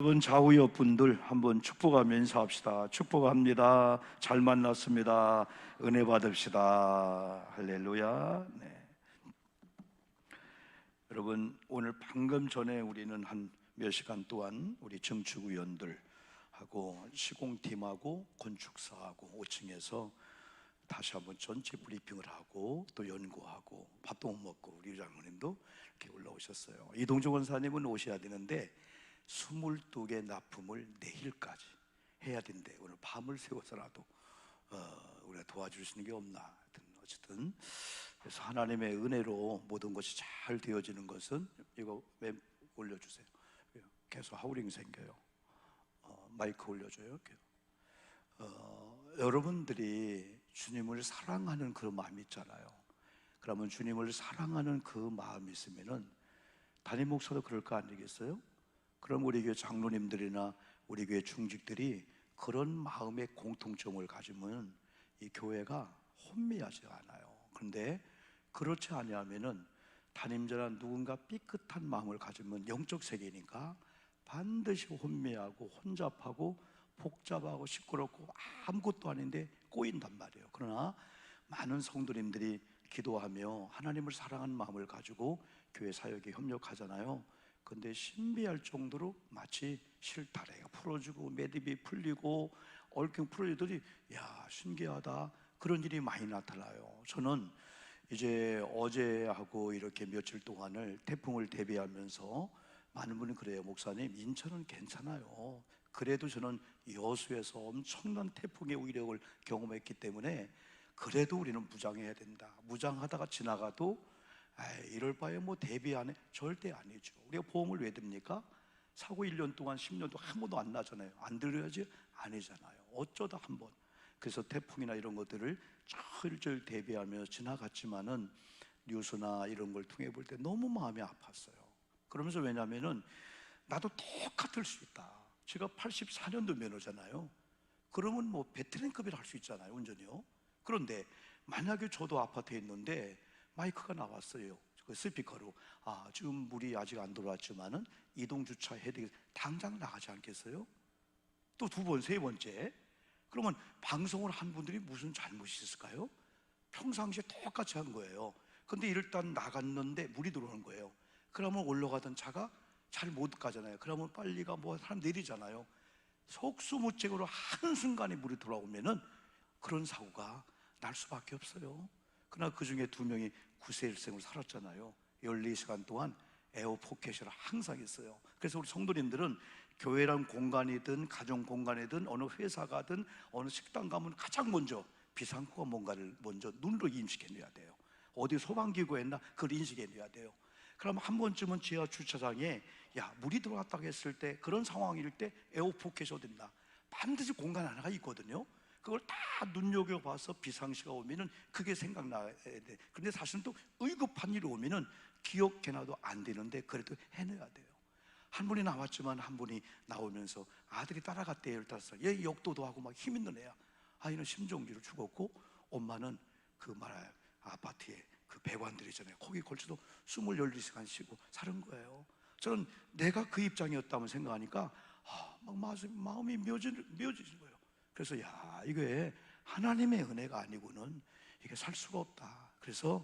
여러분 좌우옆 분들 한번 축복하며 인사합시다. 축복합니다. 잘 만났습니다. 은혜 받읍시다. 할렐루야. 네. 여러분 오늘 방금 전에 우리는 한 몇 시간 동안 우리 정치위원들하고 시공팀하고 건축사하고 5층에서 다시 한번 전체 브리핑을 하고 또 연구하고 밥도 못 먹고 우리 장로님도 이렇게 올라오셨어요. 이동주 원사님은 오셔야 되는데 22개 납품을 내일까지 해야 된대. 오늘 밤을 새워서라도 우리가 도와줄 수 있는 게 없나. 어쨌든 그래서 하나님의 은혜로 모든 것이 잘 되어지는 것은 이거 올려주세요. 계속 하우링 생겨요. 마이크 올려줘요. 여러분들이 주님을 사랑하는 그 마음이 있잖아요. 그러면 주님을 사랑하는 그 마음이 있으면은 담임 목사도 그럴 거 아니겠어요? 그럼 우리 교회 장로님들이나 우리 교회 중직들이 그런 마음의 공통점을 가지면 이 교회가 혼미하지 않아요. 그런데 그렇지 아니하면은 담임자나 누군가 삐끗한 마음을 가지면 영적 세계니까 반드시 혼미하고 혼잡하고 복잡하고 시끄럽고 아무것도 아닌데 꼬인단 말이에요. 그러나 많은 성도님들이 기도하며 하나님을 사랑하는 마음을 가지고 교회 사역에 협력하잖아요. 근데 신비할 정도로 마치 실타래가 풀어지고 매듭이 풀리고 얽힌 풀어지더니 야 신기하다, 그런 일이 많이 나타나요. 저는 이제 어제하고 이렇게 며칠 동안을 태풍을 대비하면서 많은 분이 그래요. 목사님 인천은 괜찮아요. 그래도 저는 여수에서 엄청난 태풍의 위력을 경험했기 때문에 그래도 우리는 무장해야 된다. 무장하다가 지나가도 이럴 바에 뭐 대비 안 해? 절대 아니죠. 우리가 보험을 왜 듭니까? 사고 1년 동안 10년 동안 한 번도 안 나잖아요. 안 들어야지? 아니잖아요. 어쩌다 한 번. 그래서 태풍이나 이런 것들을 철저히 대비하며 지나갔지만은 뉴스나 이런 걸 통해 볼 때 너무 마음이 아팠어요. 그러면서 왜냐면은 나도 똑같을 수 있다. 제가 84년도 면허잖아요. 그러면 뭐 베테랑급이라 할 수 있잖아요, 운전이요. 그런데 만약에 저도 아파트에 있는데 마이크가 나왔어요. 그 스피커로 지금 물이 아직 안 들어왔지만은 이동 주차 해야 되겠, 당장 나가지 않겠어요? 또 두 번, 세 번째. 그러면 방송을 한 분들이 무슨 잘못이 있을까요? 평상시에 똑같이 한 거예요. 근데 일단 나갔는데 물이 들어오는 거예요. 그러면 올라가던 차가 잘 못 가잖아요. 그러면 빨리가 뭐 사람 내리잖아요. 속수무책으로 한순간에 물이 들어오면은 그런 사고가 날 수밖에 없어요. 그러나 그 중에 2명이 구세일생을 살았잖아요. 14시간 동안 에어포켓이라 항상 있어요. 그래서 우리 성도님들은 교회란 공간이든 가정 공간이든 어느 회사 가든 어느 식당 가면 가장 먼저 비상구가 뭔가를 먼저 눈으로 인식해내야 돼요. 어디 소방기구 했나 그걸 인식해내야 돼요. 그럼 한 번쯤은 지하 주차장에 물이 들어왔다고 했을 때 그런 상황일 때 에어포켓이 어딨나 반드시 공간 하나가 있거든요. 그걸 다 눈여겨봐서 비상시가 오면은 그게 생각나야 돼. 근데 사실은 또 의급한 일이 오면은 기억해놔도 안 되는데 그래도 해내야 돼요. 한 분이 나왔지만 한 분이 나오면서 아들이 따라갔대요. 따라서 얘 역도도 하고 막 힘 있는 애야. 아이는 심정지로 죽었고 엄마는 그 말아요 아파트에 그 배관들이잖아요. 거기 걸쳐도 14시간 쉬고 사는 거예요. 저는 내가 그 입장이었다면 생각하니까 막 마음이 미어지는 거예요. 그래서 이게 하나님의 은혜가 아니고는 이게 살 수가 없다. 그래서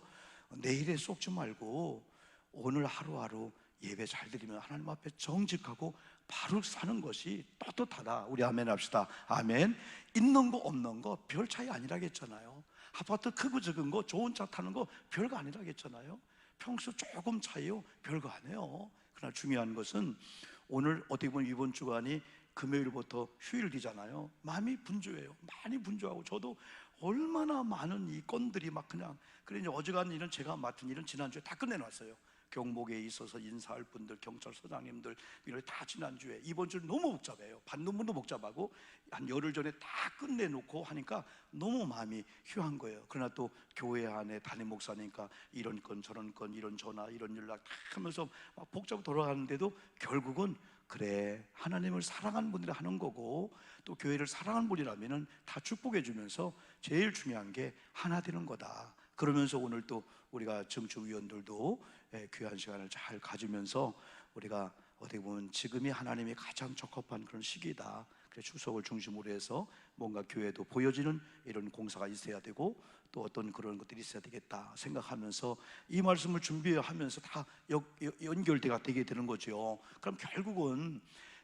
내일에 쏟지 말고 오늘 하루하루 예배 잘 드리면 하나님 앞에 정직하고 바로 사는 것이 떳떳하다. 우리 아멘 합시다. 아멘. 있는 거 없는 거 별 차이 아니라겠잖아요. 아파트 크고 적은 거 좋은 차 타는 거 별거 아니라겠잖아요. 평소 조금 차이요 별거 아니에요. 그러나 중요한 것은 오늘 어떻게 보면 이번 주간이 금요일부터 휴일이잖아요. 마음이 분주해요. 많이 분주하고 저도 얼마나 많은 이 건들이 막 그냥 그래 이제 어지간한 일은 제가 맡은 일은 지난주에 다 끝내놨어요. 경목에 있어서 인사할 분들, 경찰서장님들 이런 다 지난주에. 이번 주는 너무 복잡해요. 반론문도 복잡하고 한 열흘 전에 다 끝내놓고 하니까 너무 마음이 휴한 거예요. 그러나 또 교회 안에 담임 목사니까 이런 건 저런 건 이런 전화 이런 연락 다 하면서 막 복잡 돌아가는데도 결국은 그래 하나님을 사랑하는 분들이 하는 거고 또 교회를 사랑하는 분이라면 다 축복해 주면서 제일 중요한 게 하나 되는 거다. 그러면서 오늘 또 우리가 정치위원들도 귀한 시간을 잘 가지면서 우리가 어떻게 보면 지금이 하나님이 가장 적합한 그런 시기다. 그래서 추석을 중심으로 해서 뭔가 교회도 보여지는 이런 공사가 있어야 되고 또 어떤 그런 것들이 있어야 되겠다 생각하면서 이 말씀을 준비하면서 다 연결돼가 되게 되는 거죠. 그럼 결국은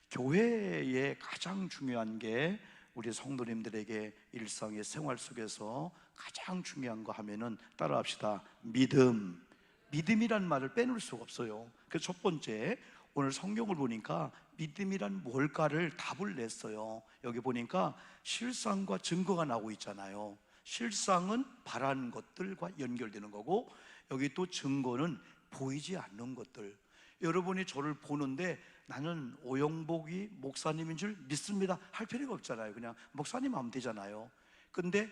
교회의 가장 중요한 게 우리 성도님들에게 일상의 생활 속에서 가장 중요한 거 하면은 따라합시다. 믿음. 믿음이란 말을 빼놓을 수가 없어요. 그래서 첫 번째, 오늘 성경을 보니까 믿음이란 뭘까를 답을 냈어요. 여기 보니까 실상과 증거가 나오고 있잖아요. 실상은 바라는 것들과 연결되는 거고, 여기 또 증거는 보이지 않는 것들. 여러분이 저를 보는데 나는 오영복이 목사님인 줄 믿습니다 할 필요가 없잖아요. 그냥 목사님 하면 되잖아요. 근데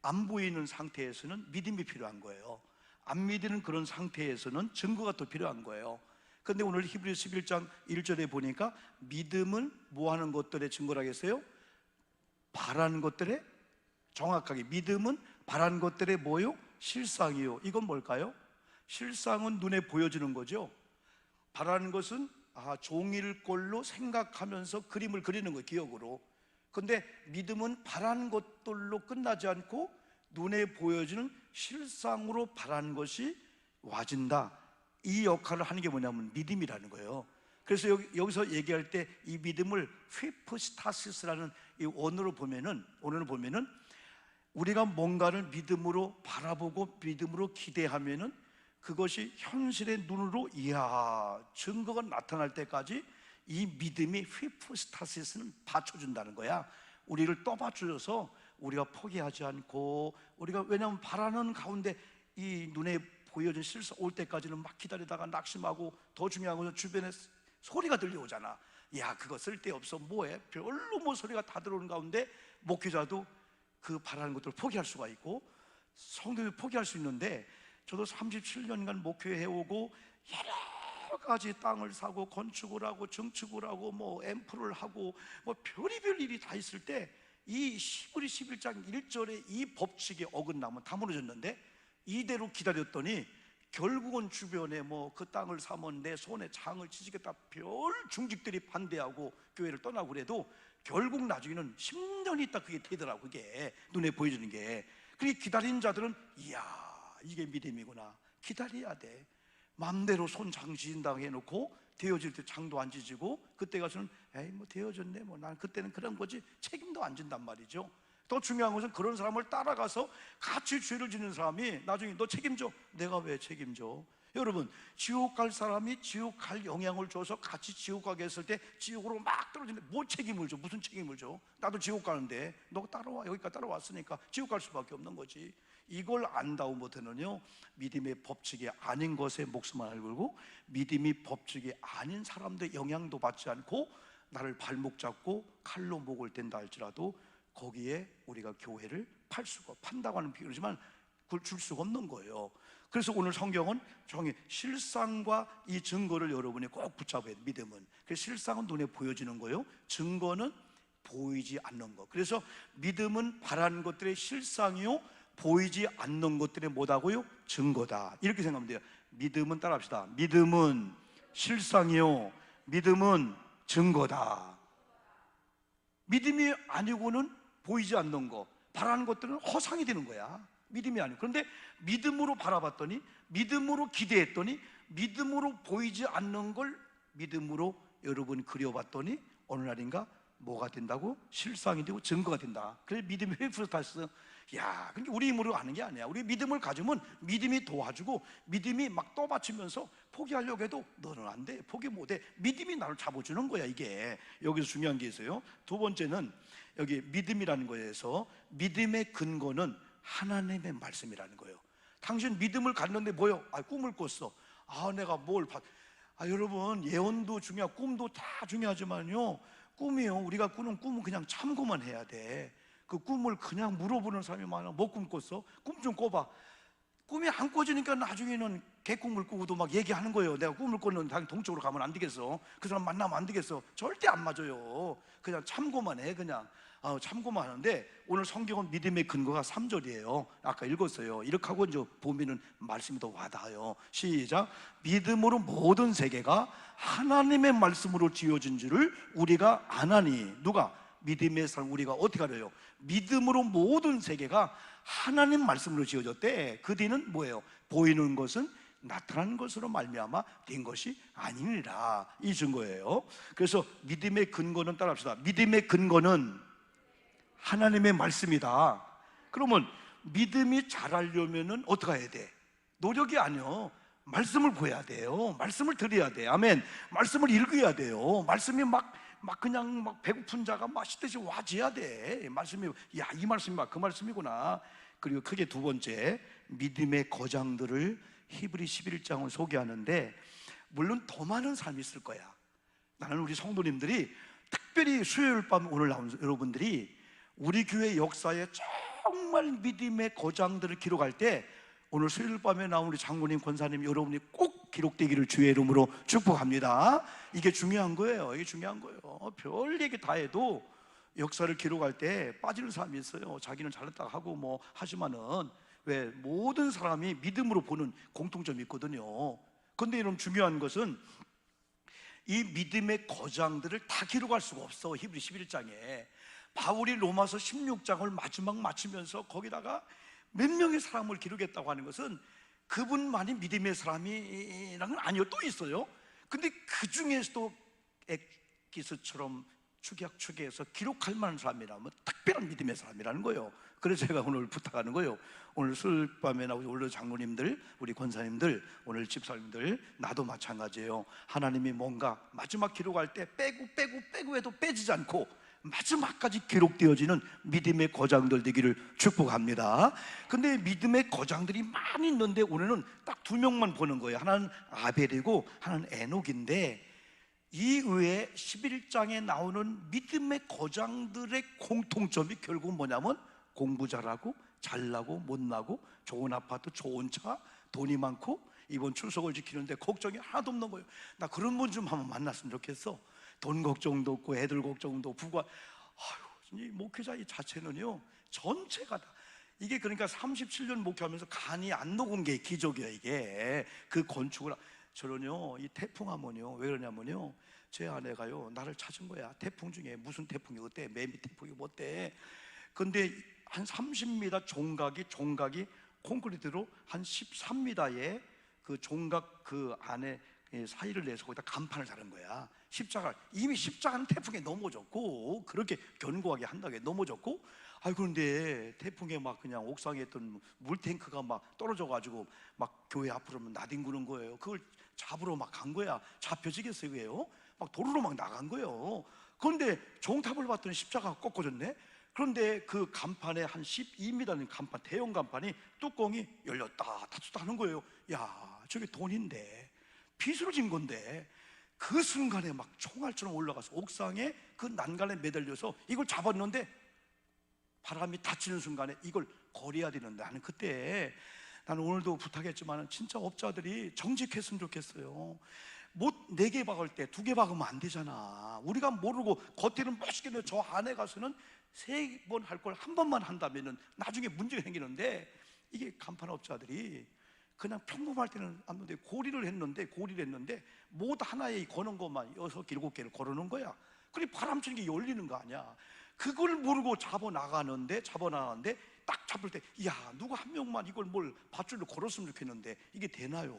안 보이는 상태에서는 믿음이 필요한 거예요. 안 믿는 그런 상태에서는 증거가 또 필요한 거예요. 근데 오늘 히브리서 11장 1절에 보니까 믿음은 뭐 하는 것들의 증거라겠어요? 바라는 것들의, 정확하게 믿음은 바라는 것들의 뭐요? 실상이요. 이건 뭘까요? 실상은 눈에 보여지는 거죠. 바라는 것은 종일꼴로 생각하면서 그림을 그리는 거예요, 기억으로. 근데 믿음은 바라는 것들로 끝나지 않고 눈에 보여지는 실상으로 바라는 것이 와진다. 이 역할을 하는 게 뭐냐면 믿음이라는 거예요. 그래서 여기서 얘기할 때 이 믿음을 휘프스타시스라는 이 원어로 보면은, 오늘을 보면은 우리가 뭔가를 믿음으로 바라보고 믿음으로 기대하면은 그것이 현실의 눈으로 이야 증거가 나타날 때까지 이 믿음이 휘프스타시스는 받쳐준다는 거야. 우리를 떠받쳐줘서 우리가 포기하지 않고, 우리가 왜냐하면 바라는 가운데 이 눈에 보여진 실수 올 때까지는 막 기다리다가 낙심하고, 더 중요한 것은 주변에 소리가 들려오잖아. 야 그거 쓸데없어 뭐해, 별로 뭐 소리가 다 들어오는 가운데 목회자도 그 바라는 것들을 포기할 수가 있고 성도도 포기할 수 있는데, 저도 37년간 목회해오고 여러 가지 땅을 사고 건축을 하고 증축을 하고 뭐 앰프를 하고 뭐 별의별 일이 다 있을 때 이 히브리 11장 1절에 이 법칙에 어긋나면 다 무너졌는데, 이대로 기다렸더니 결국은 주변에 뭐 그 땅을 사면 내 손에 장을 치시겠다 별 중직들이 반대하고 교회를 떠나고 그래도 결국 나중에는 10년이 있다 그게 되더라고. 그게 눈에 보여지는 게. 그렇게 기다린 자들은 이야 이게 믿음이구나, 기다려야 돼. 맘대로 손 장 지진다고 해놓고 되어질 때 장도 안 지지고 그때 가서는 에이 뭐 되어졌네 뭐 난 그때는 그런 거지 책임도 안 진단 말이죠. 더 중요한 것은 그런 사람을 따라가서 같이 죄를 짓는 사람이 나중에 너 책임져. 내가 왜 책임져? 여러분 지옥 갈 사람이 지옥 갈 영향을 줘서 같이 지옥 가게 했을 때 지옥으로 막 떨어지는데 뭐 책임을 줘? 무슨 책임을 줘? 나도 지옥 가는데 너 따라와. 여기까지 따라왔으니까 지옥 갈 수밖에 없는 거지. 이걸 안다고 못해는요 믿음의 법칙이 아닌 것에 목숨을 걸고 믿음이 법칙이 아닌 사람들의 영향도 받지 않고 나를 발목 잡고 칼로 목을 댄다 할지라도 거기에 우리가 교회를 판다고 하는 비유지만 그걸 줄 수가 없는 거예요. 그래서 오늘 성경은 정의 실상과 이 증거를 여러분이 꼭 붙잡아야 돼요. 믿음은 그 실상은 눈에 보여지는 거예요. 증거는 보이지 않는 거. 그래서 믿음은 바라는 것들의 실상이요 보이지 않는 것들의 뭐다고요? 증거다. 이렇게 생각하면 돼요. 믿음은 따라합시다. 믿음은 실상이요 믿음은 증거다. 믿음이 아니고는 보이지 않는 거, 바라는 것들은 허상이 되는 거야. 믿음이 아니고. 그런데 믿음으로 바라봤더니, 믿음으로 기대했더니, 믿음으로 보이지 않는 걸 믿음으로 여러분 그려봤더니 어느 날인가 뭐가 된다고? 실상이 되고 증거가 된다. 그래서 믿음이 회프스타스. 야, 그러니까 우리 힘으로 하는 게 아니야. 우리 믿음을 가지면 믿음이 도와주고 믿음이 막 떠받치면서 포기하려고 해도 너는 안 돼, 포기 못 해. 믿음이 나를 잡아주는 거야. 이게 여기서 중요한 게 있어요. 두 번째는 여기 믿음이라는 거에서 믿음의 근거는 하나님의 말씀이라는 거예요. 당신 믿음을 갖는데 뭐요? 꿈을 꿨어. 내가 뭘 여러분 예언도 중요하고 꿈도 다 중요하지만요 꿈이요 우리가 꾸는 꿈은 그냥 참고만 해야 돼. 그 꿈을 그냥 물어보는 사람이 많아. 뭐 꿈 꿨어? 꿈 좀 꿔봐. 꿈이 안 꿔지니까 나중에는 개꿈을 꾸고도 막 얘기하는 거예요. 내가 꿈을 꿨는데 당연히 동쪽으로 가면 안 되겠어, 그 사람 만나면 안 되겠어. 절대 안 맞아요. 그냥 참고만 해. 그냥 참고만 하는데, 오늘 성경은 믿음의 근거가 3절이에요 아까 읽었어요. 이렇게 하고 이제 보면은 말씀이 더 와닿아요. 시작. 믿음으로 모든 세계가 하나님의 말씀으로 지어진 줄을 우리가 아나니. 누가? 믿음의 사람 우리가 어떻게 알아요? 믿음으로 모든 세계가 하나님 말씀으로 지어졌대. 그 뒤는 뭐예요? 보이는 것은 나타난 것으로 말미암아 된 것이 아니니라. 이 증거예요. 그래서 믿음의 근거는, 따라합시다. 믿음의 근거는 하나님의 말씀이다. 그러면 믿음이 자라려면은 어떻게 해야 돼? 노력이 아니요, 말씀을 보여야 돼요. 말씀을 들어야 돼. 아멘. 말씀을 읽어야 돼요. 말씀이 막 그냥 막 배고픈 자가 맛있듯이 와줘야 돼. 말씀이, 야, 이 말씀이 막 그 말씀이구나. 그리고 크게 두 번째, 믿음의 거장들을 히브리 11장을 소개하는데, 물론 더 많은 사람이 있을 거야. 나는 우리 성도님들이, 특별히 수요일 밤 오늘 나온 여러분들이 우리 교회 역사에 정말 믿음의 거장들을 기록할 때, 오늘 수요일 밤에 나온 우리 장로님, 권사님 여러분이 꼭 기록되기를 주의 이름으로 축복합니다. 이게 중요한 거예요. 이게 중요한 거예요. 별 얘기 다 해도 역사를 기록할 때 빠지는 사람이 있어요. 자기는 잘했다고 하고 뭐 하지만은, 왜? 모든 사람이 믿음으로 보는 공통점이 있거든요. 근데 여러분, 중요한 것은 이 믿음의 거장들을 다 기록할 수가 없어. 히브리 11장에 바울이 로마서 16장을 마지막 마치면서 거기다가 몇 명의 사람을 기록했다고 하는 것은 그분만이 믿음의 사람이라는 건 아니요, 또 있어요. 근데 그 중에서도 엑기스처럼 축약축에서 기록할 만한 사람이라면 특별한 믿음의 사람이라는 거예요. 그래서 제가 오늘 부탁하는 거예요. 오늘 수요일 밤에 나오신 오늘 장로님들, 우리 권사님들, 오늘 집사님들, 나도 마찬가지예요. 하나님이 뭔가 마지막 기록할 때 빼고 해도 빼지지 않고 마지막까지 기록되어지는 믿음의 거장들 되기를 축복합니다. 근데 믿음의 거장들이 많이 있는데 오늘은 딱 두 명만 보는 거예요. 하나는 아벨이고 하나는 에녹인데, 이 외에 11장에 나오는 믿음의 거장들의 공통점이 결국 뭐냐면, 공부 잘하고 잘나고 못나고, 좋은 아파트, 좋은 차, 돈이 많고, 이번 추석을 지키는데 걱정이 하나도 없는 거예요. 나 그런 분 좀 한번 만났으면 좋겠어. 돈 걱정도 없고 애들 걱정도 없고. 부가, 아유, 이 목회자 이 자체는요, 전체가 다, 이게 그러니까 37년 목회하면서 간이 안 녹은 게 기적이에요. 이게 그 건축을. 저는요, 이 태풍 하면요, 왜 그러냐면요, 제 아내가요 나를 찾은 거야. 태풍 중에 무슨 태풍이 어때? 매미 태풍이 뭐 어때? 근데 한 30m 종각이 콘크리트로 한 13m의 그 종각 그 안에 사이를 내서 거기다 간판을 다른 거야. 이미 십자가는 태풍에 넘어졌고, 그렇게 견고하게 한다고 넘어졌고, 그런데 태풍에 막 그냥 옥상에 있던 물탱크가 막 떨어져가지고 막 교회 앞으로 나뒹구는 거예요. 그걸 잡으러 막 간 거야. 잡혀지겠어요, 그게요? 막 도로로 막 나간 거예요. 그런데 종탑을 봤더니 십자가가 꺾어졌네. 그런데 그 간판에 한 12m는 간판, 대형 간판이 뚜껑이 열렸다 닫혔다 하는 거예요. 야, 저게 돈인데, 빚으로 진 건데. 그 순간에 막 총알처럼 올라가서 옥상에 그 난간에 매달려서 이걸 잡았는데, 바람이 닫히는 순간에 이걸 거려야 되는데, 나는 오늘도 부탁했지만 진짜 업자들이 정직했으면 좋겠어요. 못 4개 박을 때 2개 박으면 안 되잖아. 우리가 모르고 겉에는 멋있게 내저 안에 가서는 3번 할 걸 한 번만 한다면은 나중에 문제가 생기는데, 이게 간판업자들이 그냥 평범할 때는 안 되는데 고리를 했는데 못 하나에 거는 것만 6, 7개를 걸어놓은 거야. 그래 바람 치는 게 열리는 거 아니야. 그걸 모르고 잡아나가는데 딱 잡을 때, 야, 누가 한 명만 이걸 뭘 밧줄로 걸었으면 좋겠는데 이게 되나요?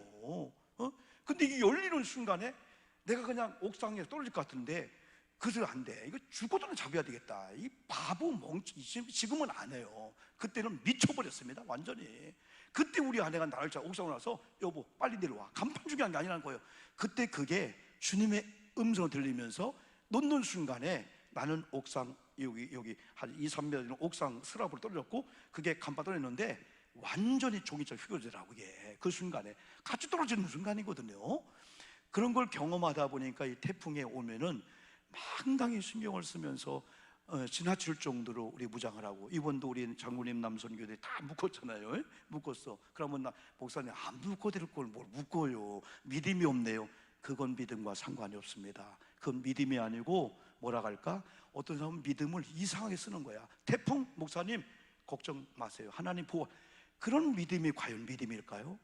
근데 이게 열리는 순간에 내가 그냥 옥상에 떨어질 것 같은데, 그래서 안 돼. 이거 죽어도는 잡아야 되겠다. 이 바보 멍청. 지금은 안 해요. 그때는 미쳐버렸습니다, 완전히. 그때 우리 아내가 나를 옥상으로 와서, 여보 빨리 내려와. 간판 중요한 게 아니라는 거예요. 그때 그게 주님의 음성을 들리면서 놓는 순간에 나는 옥상 여기 한 2, 3m 옥상 스랍으로 떨어졌고, 그게 간판 떨어졌는데 완전히 종이처럼 휘어지더라고. 이게 그 순간에 같이 떨어지는 순간이거든요. 그런 걸 경험하다 보니까 이 태풍에 오면은 상당히 신경을 쓰면서 지나칠 정도로 우리 무장을 하고, 이번도 우리 장로님 남선교들이 다 묶었잖아요. 예? 묶었어. 그러면 나 목사님 안 묶어도 될 걸 뭘 묶어요? 믿음이 없네요. 그건 믿음과 상관이 없습니다. 그건 믿음이 아니고 뭐라 할까? 어떤 사람은 믿음을 이상하게 쓰는 거야. 태풍 목사님 걱정 마세요. 하나님 보호. 그런 믿음이 과연 믿음일까요?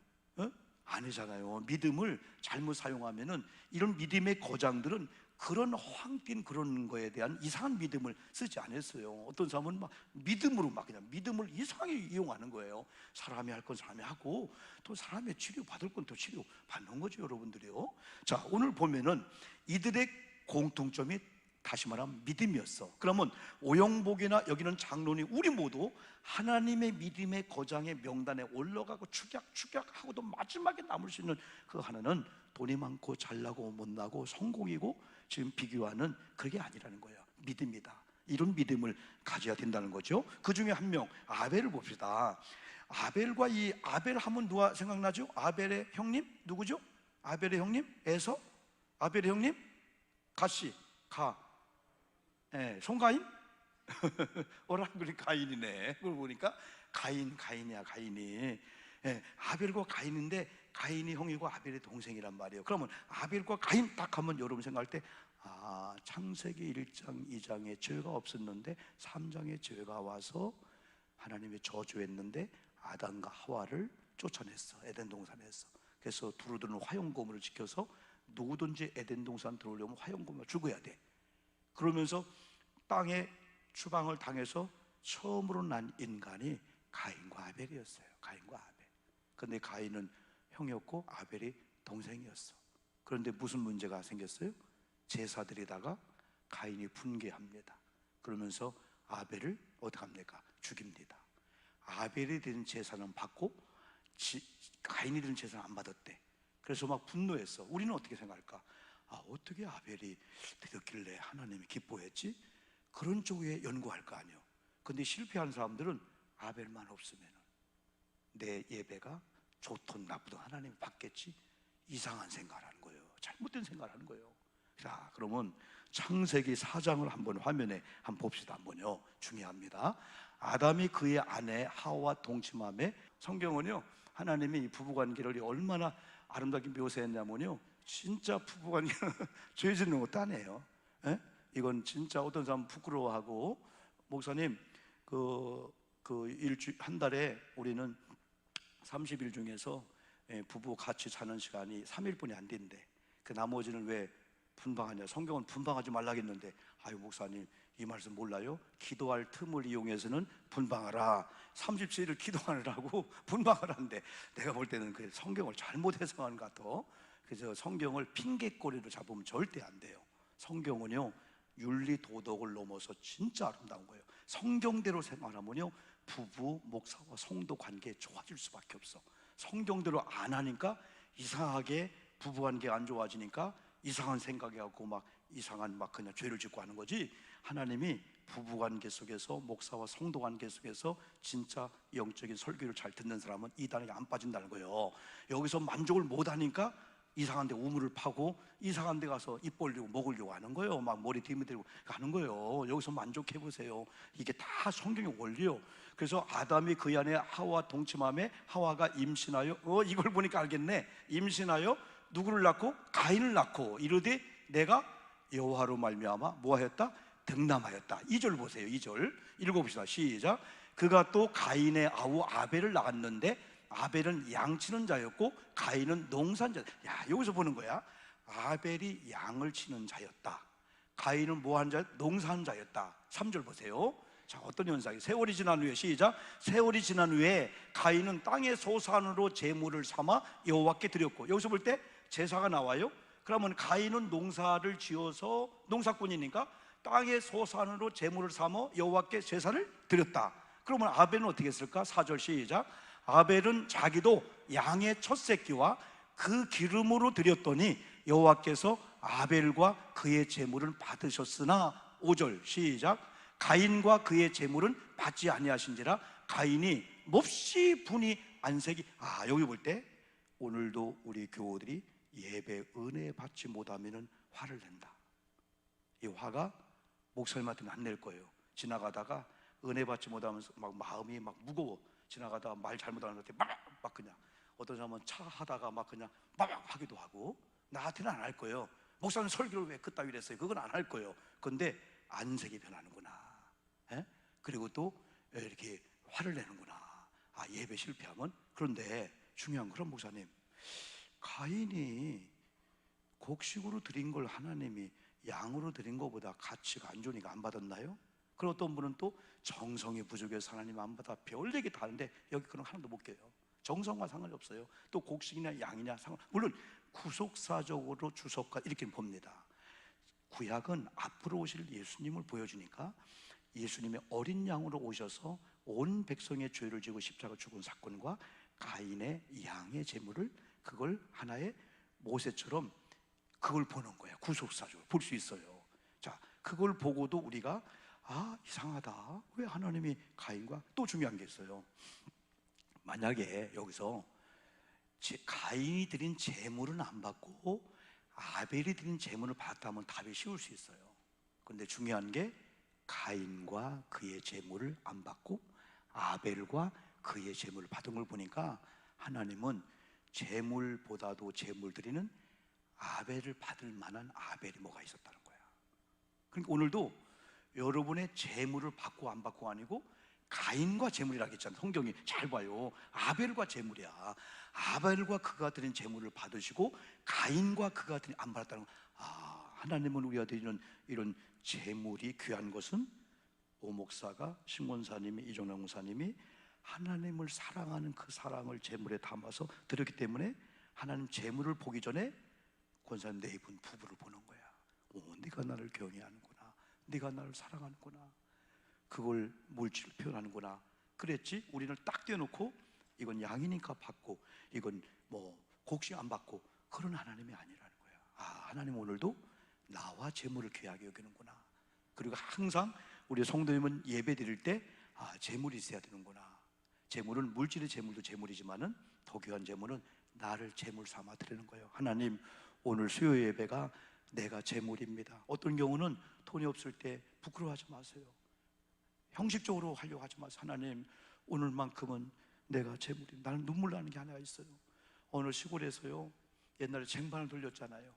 아니잖아요. 믿음을 잘못 사용하면은 이런 믿음의 거장들은 그런 황뛴 그런 거에 대한 이상한 믿음을 쓰지 않았어요. 어떤 사람은 막 믿음으로 막 그냥 믿음을 이상하게 이용하는 거예요. 사람이 할 건 사람이 하고, 또 사람의 치료 받을 건 또 치료 받는 거죠, 여러분들이요. 자, 오늘 보면은 이들의 공통점이 다시 말하면 믿음이었어. 그러면 오영복이나 여기는 장로님, 우리 모두 하나님의 믿음의 거장의 명단에 올라가고 축약하고도 마지막에 남을 수 있는 그 하나는 돈이 많고 잘나고 못나고 성공이고 지금 비교하는 그게 아니라는 거예요. 믿음이다. 이런 믿음을 가져야 된다는 거죠. 그 중에 한 명, 아벨을 봅시다. 아벨과 이 아벨 하면 누가 생각나죠? 아벨의 형님 누구죠? 아벨의 형님 에서, 아벨의 형님 가시, 송가인? 오라그리 가인이네. 그걸 보니까 가인이야, 가인이. 아벨과 가인인데 가인이 형이고 아벨이 동생이란 말이에요. 그러면 아벨과 가인 딱 하면 여러분 생각할 때, 창세기 1장 2장에 죄가 없었는데 3장에 죄가 와서 하나님이 저주했는데 아담과 하와를 쫓아냈어. 에덴 동산에서. 그래서 두루두루 화용고물을 지켜서 누구든지 에덴 동산 들어오려면 화용고물 죽어야 돼. 그러면서 땅에 추방을 당해서 처음으로 난 인간이 가인과 아벨이었어요. 가인과 아벨. 근데 가인은 형이었고 아벨이 동생이었어. 그런데 무슨 문제가 생겼어요? 제사드리다가 가인이 분개합니다. 그러면서 아벨을 어떻게 합니까? 죽입니다. 아벨이 드린 제사는 받고 가인이 드린 제사는 안 받았대. 그래서 막 분노했어. 우리는 어떻게 생각할까? 어떻게 아벨이 드렸길래 하나님이 기뻐했지? 그런 쪽에 연구할 거 아니에요. 근데 실패한 사람들은 아벨만 없으면 내 예배가 좋든 나쁘든 하나님이 받겠지? 이상한 생각을 하는 거예요. 잘못된 생각을 하는 거예요. 자, 그러면 창세기 4장을 한번 화면에 한번 봅시다. 한번요. 중요합니다. 아담이 그의 아내 하와 동침함에, 성경은요 하나님이 이 부부관계를 얼마나 아름답게 묘사했냐면요, 진짜 부부관계 죄 짓는 것도 아니에요. 이건 진짜 어떤 사람은 부끄러워하고, 목사님 한 달에 우리는 30일 중에서 부부 같이 자는 시간이 3일뿐이 안 된대. 그 나머지는 왜 분방하냐? 성경은 분방하지 말라고 했는데, 아유 목사님 이 말씀 몰라요? 기도할 틈을 이용해서는 분방하라. 30세를 기도하느라고 분방을 하는데, 내가 볼 때는 그 성경을 잘못 해석하는 것 같아. 그래서 성경을 핑계거리로 잡으면 절대 안 돼요. 성경은요 윤리 도덕을 넘어서 진짜 아름다운 거예요. 성경대로 생활하면요 부부, 목사와 성도 관계 좋아질 수밖에 없어. 성경대로 안 하니까 이상하게 부부관계가 안 좋아지니까 이상한 생각이 하고 막 이상한 막 그냥 죄를 짓고 하는 거지. 하나님이 부부관계 속에서, 목사와 성도 관계 속에서 진짜 영적인 설교를 잘 듣는 사람은 이 단계에 안 빠진다는 거예요. 여기서 만족을 못 하니까 이상한 데 우물을 파고 이상한 데 가서 입 벌리고 먹으려고 하는 거예요. 막 머리 뒤집대고 가는 거예요. 여기서 만족해 보세요. 이게 다 성경의 원리요. 그래서 아담이 그 안에 하와 동침함에 하와가 임신하여, 이걸 보니까 알겠네. 임신하여 누구를 낳고? 가인을 낳고 이르되 내가 여호와로 말미암아 뭐하였다? 득남하였다. 2절 보세요. 2절 읽어봅시다. 시작. 그가 또 가인의 아우 아벨을 낳았는데 아벨은 양치는 자였고 가인은 농산자. 야, 여기서 보는 거야. 아벨이 양을 치는 자였다. 가인은 뭐한 자? 농사한 자였다. 3절 보세요. 자, 어떤 현상이? 세월이 지난 후에, 시작. 세월이 지난 후에 가인은 땅의 소산으로 제물을 삼아 여호와께 드렸고, 여기서 볼 때 제사가 나와요. 그러면 가인은 농사를 지어서 농사꾼이니까 땅의 소산으로 제물을 삼아 여호와께 제사를 드렸다. 그러면 아벨은 어떻게 했을까? 4절 시작. 아벨은 자기도 양의 첫 새끼와 그 기름으로 드렸더니 여호와께서 아벨과 그의 제물을 받으셨으나, 5절 시작. 가인과 그의 제물은 받지 아니하신지라 가인이 몹시 분이 안색이. 여기 볼 때 오늘도 우리 교우들이 예배 은혜 받지 못하면 화를 낸다. 이 화가 목사님한테는 안 낼 거예요. 지나가다가 은혜 받지 못하면서 막 마음이 막 무거워. 지나가다가 말 잘못하는 것 같아. 막 그냥 어떤 사람은 차 하다가 막 그냥 막 하기도 하고. 나한테는 안 할 거예요. 목사님 설교를 왜 그따위로 했어요? 그건 안 할 거예요. 근데 안색이 변하는구나. 예? 그리고 또 이렇게 화를 내는구나. 아, 예배 실패하면. 그런데 중요한 건 목사님, 가인이 곡식으로 드린 걸 하나님이 양으로 드린 것보다 가치가 안 좋으니까 안 받았나요? 그리고 어떤 분은 또 정성이 부족해서 하나님 안 받아 별 얘기 다 하는데 여기 그런 거 하나도 못 껴요. 정성과 상관이 없어요. 또 곡식이나 양이냐 상관, 물론 구속사적으로 주석과 이렇게 봅니다. 구약은 앞으로 오실 예수님을 보여주니까 예수님의 어린 양으로 오셔서 온 백성의 죄를 지고 십자가 죽은 사건과 가인의 양의 제물을, 그걸 하나의 모세처럼 그걸 보는 거예요. 구속사적으로 볼 수 있어요. 자, 그걸 보고도 우리가 아, 이상하다. 왜 하나님이 가인과, 또 중요한 게 있어요. 만약에 여기서 가인이 드린 제물은 안 받고 아벨이 드린 제물을 받았다면 답이 쉬울 수 있어요. 그런데 중요한 게 가인과 그의 제물을 안 받고 아벨과 그의 제물을 받은 걸 보니까 하나님은 제물보다도 제물 드리는 아벨을 받을 만한 아벨이 뭐가 있었다는 거야. 그러니까 오늘도 여러분의 제물을 받고 안 받고가 아니고 가인과 제물이라고 했잖아요. 성경이 잘 봐요. 아벨과 제물이야. 아벨과 그가 드린 제물을 받으시고 가인과 그가 드린 안 받았다는 거. 아, 하나님은 우리가 드리는 이런 제물이 귀한 것은 오 목사가, 신권사님이, 이종남 목사님이 하나님을 사랑하는 그 사랑을 제물에 담아서 드렸기 때문에 하나님 제물을 보기 전에 권사님 네 분 부부를 보는 거야. 오, 네가 나를 경외하는구나. 네가 나를 사랑하는구나. 그걸 물질을 표현하는구나. 그랬지 우리는 딱 떼어놓고 이건 양이니까 받고 이건 뭐 곡식 안 받고, 그런 하나님이 아니라는 거야. 아, 하나님 오늘도 나와 제물을 귀하게 여기는구나. 그리고 항상 우리 성도님은 예배 드릴 때 아, 제물이 있어야 되는구나. 제물은 물질의 제물도 제물이지만은 더 귀한 제물은 나를 제물 삼아 드리는 거예요. 하나님, 오늘 수요 예배가 내가 제물입니다. 어떤 경우는 돈이 없을 때 부끄러워하지 마세요. 형식적으로 하려고 하지 마세요. 하나님, 오늘만큼은 내가 제물입니다. 나는 눈물 나는 게 하나 있어요. 어느 시골에서요, 옛날에 쟁반을 돌렸잖아요.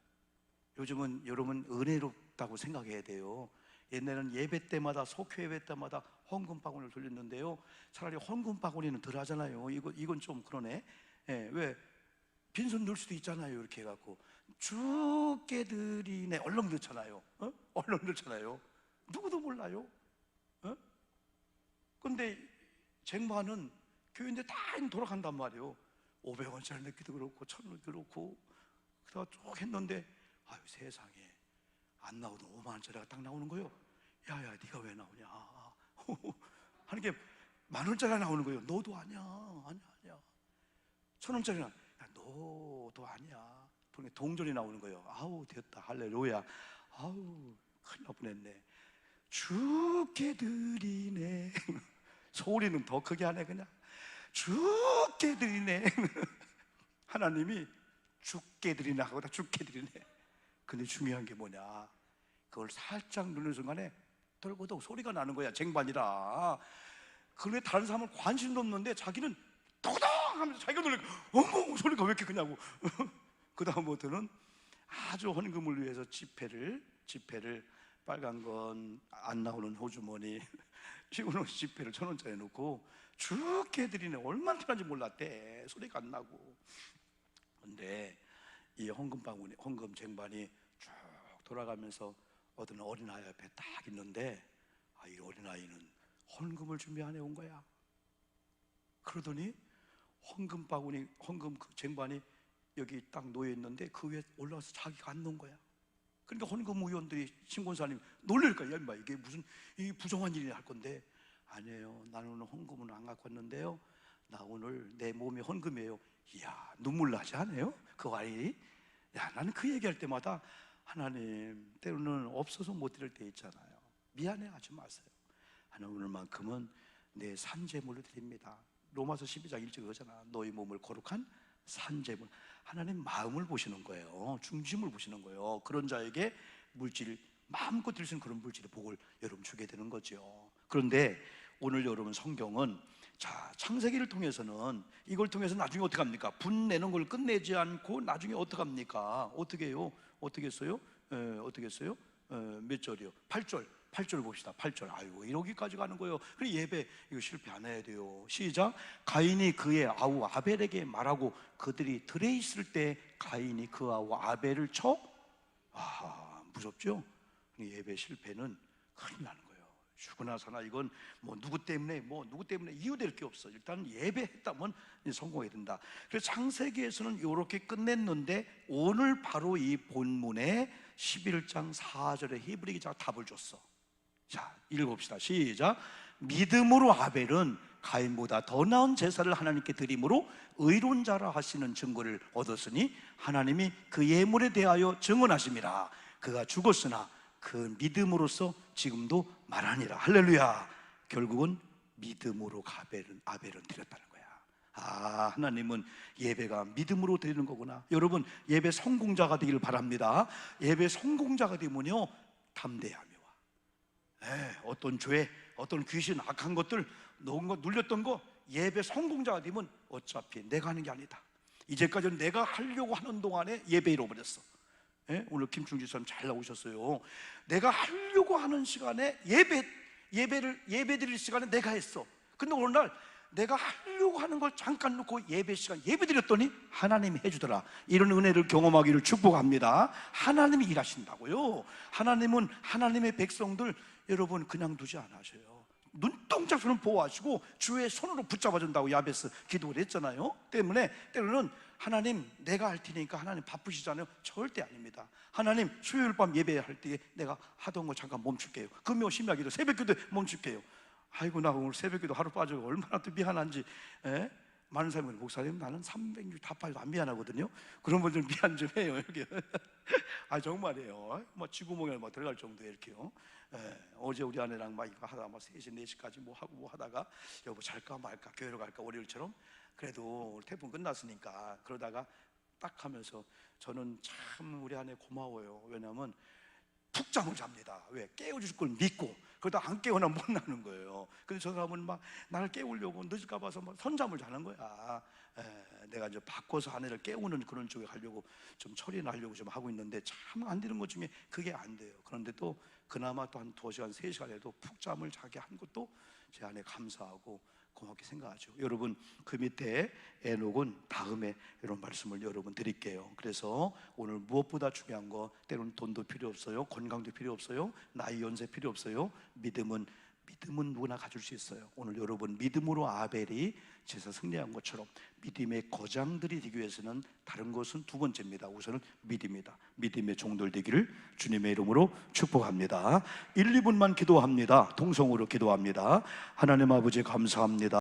요즘은 여러분 은혜롭다고 생각해야 돼요. 옛날에는 예배 때마다, 속회 예배 때마다 헌금 바구니를 돌렸는데요, 차라리 헌금 바구니는 덜 하잖아요. 이건 좀 그러네. 예, 왜 빈손 넣을 수도 있잖아요. 이렇게 해갖고 주께 드리네 얼른 넣잖아요. 얼른 넣잖아요. 누구도 몰라요. 근데 쟁반은 교회인데 다 돌아간단 말이에요. 500원짜리 넣기도 그렇고 1000원 그렇고 그러다가 쭉 했는데 아유, 세상에 안 나오던 5만원짜리가 딱 나오는 거예요. 야야, 네가 왜 나오냐 하는 게 10,000원짜리가 나오는 거예요. 너도 아니야. 아니야. 1,000원짜리는 야, 너도 아니야. 그러니까 동전이 나오는 거예요. 아우, 됐다. 할렐루야. 아우, 큰일 날 뻔했네. 주께 드리네. 소리는 더 크게 하네. 그냥 주께 드리네. 하나님이 주께 드리네 하고다 주께 드리네. 근데 중요한 게 뭐냐, 그걸 살짝 누르는 순간에 떨고도 소리가 나는 거야. 쟁반이라. 그런데 다른 사람은 관심도 없는데 자기는 또동 하면서 자기가 놀래. 어머, 소리가 왜 이렇게 크냐고. 그 다음부터는 아주 헌금을 위해서 지폐를 빨간 건 안 나오는 호주머니, 시골 지폐를 1,000원짜리 놓고 주께 드리네. 얼마나 편한지 몰랐대. 소리가 안 나고. 근데 이 헌금 바구니, 헌금 쟁반이 쭉 돌아가면서 어떤 어린아이 옆에 딱 있는데, 아, 이 어린아이는 헌금을 준비하네 온 거야. 그러더니 헌금 바구니, 헌금 그 쟁반이 여기 딱 놓여 있는데 그 위에 올라와서 자기가 안 놓은 거야. 그러니까 헌금 의원들이, 신권사님 놀랄 거야. 야, 이게 무슨 이 부정한 일이 할 건데. 아니에요. 나는 오늘 헌금은 안 갖고 왔는데요, 나 오늘 내 몸이 헌금이에요. 이야, 눈물 나지 않아요? 그 아이. 야, 나는 그 얘기할 때마다 하나님, 때로는 없어서 못 드릴 때 있잖아요. 미안해하지 마세요. 하나님, 오늘만큼은 내 산제물을 드립니다. 로마서 12장 1절 그러잖아. 너희 몸을 거룩한 산제물. 하나님 마음을 보시는 거예요. 중심을 보시는 거예요. 그런 자에게 물질 마음껏 드릴 수 있는 그런 물질의 복을 여러분 주게 되는 거죠. 그런데 오늘 여러분 성경은 자, 창세기를 통해서는 이걸 통해서 나중에 어떻게 합니까? 분내는 걸 끝내지 않고 나중에 어떻게 합니까? 어떻게 해요? 어떻게 했어요? 어떻게 했어요? 몇 절이요? 8절. 8절 봅시다. 8절. 아이고, 이러기까지 가는 거예요. 그래, 예배 이거 실패 안 해야 돼요. 시작. 가인이 그의 아우 아벨에게 말하고 그들이 들에 있을 때 가인이 그 아우 아벨을 쳐. 아, 무섭죠? 예배 실패는 큰일 나는 거예요. 죽으나 사나 이건 뭐 누구 때문에 이유될 게 없어. 일단 예배했다면 성공해야 된다. 그래서 창세기에서는 이렇게 끝냈는데 오늘 바로 이 본문에 11장 4절에 히브리 기자가 답을 줬어. 자, 읽어봅시다. 시작. 믿음으로 아벨은 가인보다 더 나은 제사를 하나님께 드림으로 의로운 자라 하시는 증거를 얻었으니 하나님이 그 예물에 대하여 증언하심이라. 그가 죽었으나 그 믿음으로써 지금도 말하니라. 할렐루야. 결국은 믿음으로 아벨은 드렸다는 거야. 아, 하나님은 예배가 믿음으로 드리는 거구나. 여러분, 예배 성공자가 되기를 바랍니다. 예배 성공자가 되면요 담대함이 와. 어떤 죄, 어떤 귀신, 악한 것들, 놓은 거, 눌렸던 거, 예배 성공자가 되면 어차피 내가 하는 게 아니다. 이제까지는 내가 하려고 하는 동안에 예배 잃어버렸어. 오늘 김충지 사람 잘 나오셨어요. 내가 하려고 하는 시간에 예배 드릴 시간에 내가 했어. 근데 오늘날 내가 하려고 하는 걸 잠깐 놓고 예배 드렸더니 하나님이 해주더라. 이런 은혜를 경험하기를 축복합니다. 하나님이 일하신다고요. 하나님은 하나님의 백성들 여러분 그냥 두지 않으셔요. 눈동자처럼 보호하시고 주의 손으로 붙잡아준다고 야베스 기도를 했잖아요. 때문에 때로는 하나님 내가 할 테니까 하나님 바쁘시잖아요. 절대 아닙니다. 하나님 수요일 밤 예배할 때 내가 하던 거 잠깐 멈출게요. 금요 심야기도 새벽기도 멈출게요. 아이고 나 오늘 새벽기도 하루 빠져서 얼마나 또 미안한지. 많은 사람들이 목사님 나는 360 다 빠져도 안 미안하거든요. 그런 분들 미안 좀 해요 여기. 아 정말이에요. 뭐 쥐구멍에 뭐 들어갈 정도에 이렇게요. 어제 우리 아내랑 막 이거 하다가 막 3시 4시까지 뭐 하고 뭐 하다가 여보 잘까 말까 교회로 갈까 월요일처럼. 그래도 태풍 끝났으니까 그러다가 딱 하면서 저는 참 우리 아내 고마워요. 왜냐하면 푹 잠을 잡니다. 왜? 깨워줄 걸 믿고. 그러다 안 깨우나 못 나는 거예요. 근데 저 사람은 막 나를 깨우려고 늦을까 봐서 막 선잠을 자는 거야. 내가 이제 바꿔서 아내를 깨우는 그런 쪽에 가려고 좀 처리를 하려고 좀 하고 있는데 참 안 되는 것 중에 그게 안 돼요. 그런데 또 그나마 또 한 2시간 3시간에도 푹 잠을 자게 한 것도 제 아내 감사하고 고맙게 생각하죠. 여러분 그 밑에 에녹은 다음에 이런 말씀을 여러분 드릴게요. 그래서 오늘 무엇보다 중요한 거 때로는 돈도 필요 없어요. 건강도 필요 없어요. 나이 연세 필요 없어요. 믿음은 누구나 가질 수 있어요. 오늘 여러분 믿음으로 아벨이 제사 승리한 것처럼 믿음의 거장들이 되기 위해서는 다른 것은 두 번째입니다. 우선은 믿음이다. 믿음의 종들 되기를 주님의 이름으로 축복합니다. 1, 2분만 기도합니다. 통성으로 기도합니다. 하나님 아버지 감사합니다.